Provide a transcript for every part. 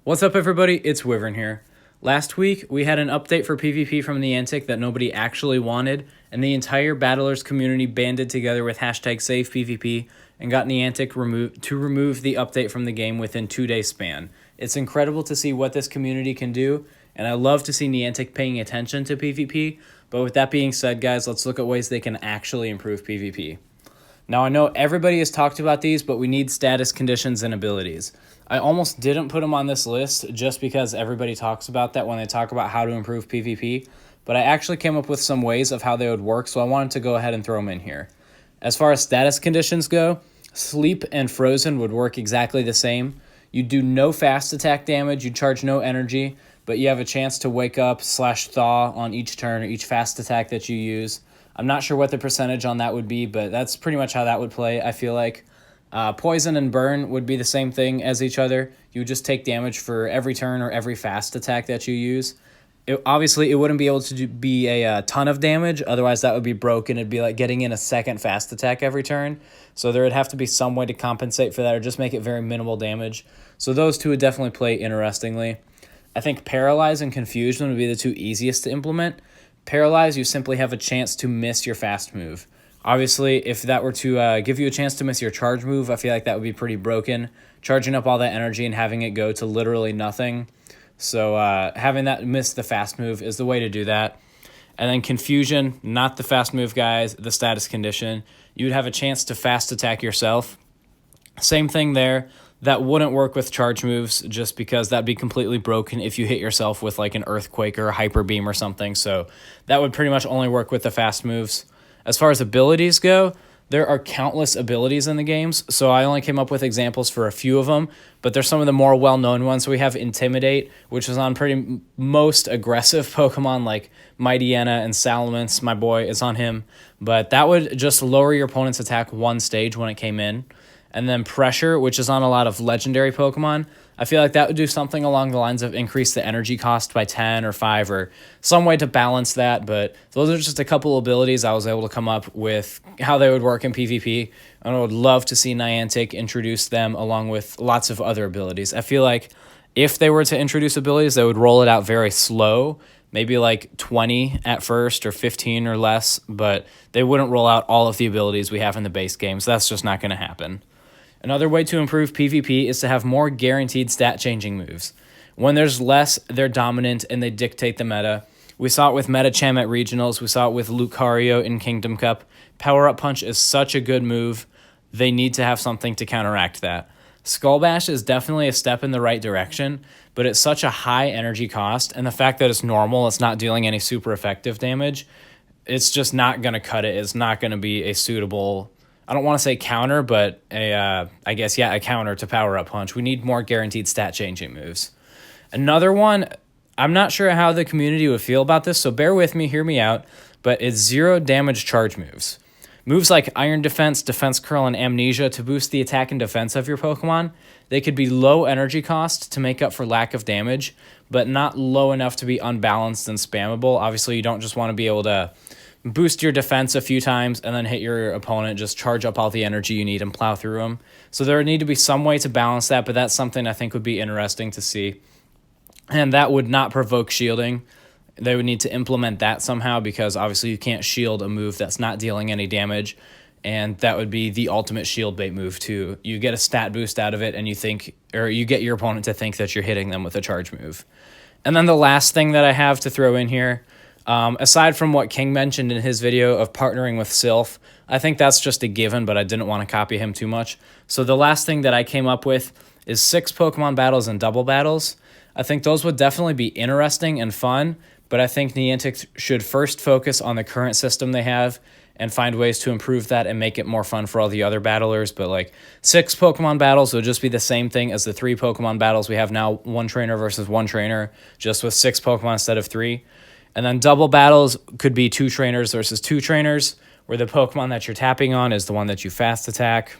What's up, everybody? It's Wyvern here. Last week, we had an update for PvP from Niantic that nobody actually wanted, and the entire Battlers community banded together with #SavePvP and got Niantic to remove the update from the game within 2 days span. It's incredible to see what this community can do, and I love to see Niantic paying attention to PvP, but with that being said, guys, let's look at ways they can actually improve PvP. Now, I know everybody has talked about these, but we need status conditions and abilities. I almost didn't put them on this list just because everybody talks about that when they talk about how to improve PvP, but I actually came up with some ways of how they would work, so I wanted to go ahead and throw them in here. As far as status conditions go, Sleep and Frozen would work exactly the same. You do no fast attack damage, you charge no energy, but you have a chance to wake up / thaw on each turn or each fast attack that you use. I'm not sure what the percentage on that would be, but that's pretty much how that would play, I feel like. Poison and Burn would be the same thing as each other. You would just take damage for every turn or every fast attack that you use. Obviously, it wouldn't be able to be a ton of damage, otherwise that would be broken. It'd be like getting in a second fast attack every turn. So there would have to be some way to compensate for that or just make it very minimal damage. So those two would definitely play interestingly. I think Paralyze and Confusion would be the two easiest to implement. Paralyze, you simply have a chance to miss your fast move. Obviously, if that were to give you a chance to miss your charge move, I feel like that would be pretty broken. Charging up all that energy and having it go to literally nothing. So having that miss the fast move is the way to do that. And then Confusion, not the fast move, guys, the status condition. You'd have a chance to fast attack yourself. Same thing there. That wouldn't work with charge moves just because that'd be completely broken if you hit yourself with like an Earthquake or a Hyper Beam or something. So that would pretty much only work with the fast moves. As far as abilities go, there are countless abilities in the games, so I only came up with examples for a few of them, but they're some of the more well-known ones. We have Intimidate, which is on pretty most aggressive Pokemon like Mightyena and Salamence. My boy is on him, but that would just lower your opponent's attack one stage when it came in. And then Pressure, which is on a lot of legendary Pokemon. I feel like that would do something along the lines of increase the energy cost by 10 or 5 or some way to balance that. But those are just a couple abilities I was able to come up with how they would work in PvP. And I would love to see Niantic introduce them along with lots of other abilities. I feel like if they were to introduce abilities, they would roll it out very slow. Maybe like 20 at first or 15 or less. But they wouldn't roll out all of the abilities we have in the base game. So that's just not going to happen. Another way to improve PvP is to have more guaranteed stat-changing moves. When there's less, they're dominant and they dictate the meta. We saw it with Metacham at Regionals. We saw it with Lucario in Kingdom Cup. Power-Up Punch is such a good move. They need to have something to counteract that. Skull Bash is definitely a step in the right direction, but it's such a high energy cost, and the fact that it's normal, it's not dealing any super effective damage, it's just not going to cut it. It's not going to be a suitable... I don't want to say counter, but a counter to Power-Up Punch. We need more guaranteed stat-changing moves. Another one, I'm not sure how the community would feel about this, so bear with me, hear me out, but it's 0 damage charge moves. Moves like Iron Defense, Defense Curl, and Amnesia to boost the attack and defense of your Pokemon. They could be low energy cost to make up for lack of damage, but not low enough to be unbalanced and spammable. Obviously, you don't just want to be able to boost your defense a few times and then hit your opponent, just charge up all the energy you need and plow through them. So there would need to be some way to balance that, but that's something I think would be interesting to see. And that would not provoke shielding. They would need to implement that somehow because obviously you can't shield a move that's not dealing any damage, and that would be the ultimate shield bait move too. You get a stat boost out of it and you get your opponent to think that you're hitting them with a charge move. And then the last thing that I have to throw in here, aside from what King mentioned in his video of partnering with Sylph, I think that's just a given, but I didn't want to copy him too much. So the last thing that I came up with is 6 Pokemon battles and double battles. I think those would definitely be interesting and fun, but I think Niantic should first focus on the current system they have and find ways to improve that and make it more fun for all the other battlers. But like 6 Pokemon battles would just be the same thing as the 3 Pokemon battles we have now, 1 trainer versus 1 trainer, just with 6 Pokemon instead of 3. And then double battles could be 2 trainers versus 2 trainers, where the Pokemon that you're tapping on is the one that you fast attack.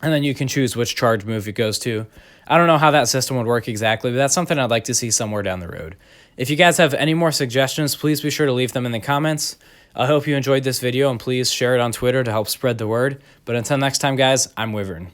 And then you can choose which charge move it goes to. I don't know how that system would work exactly, but that's something I'd like to see somewhere down the road. If you guys have any more suggestions, please be sure to leave them in the comments. I hope you enjoyed this video, and please share it on Twitter to help spread the word. But until next time, guys, I'm Wyvern.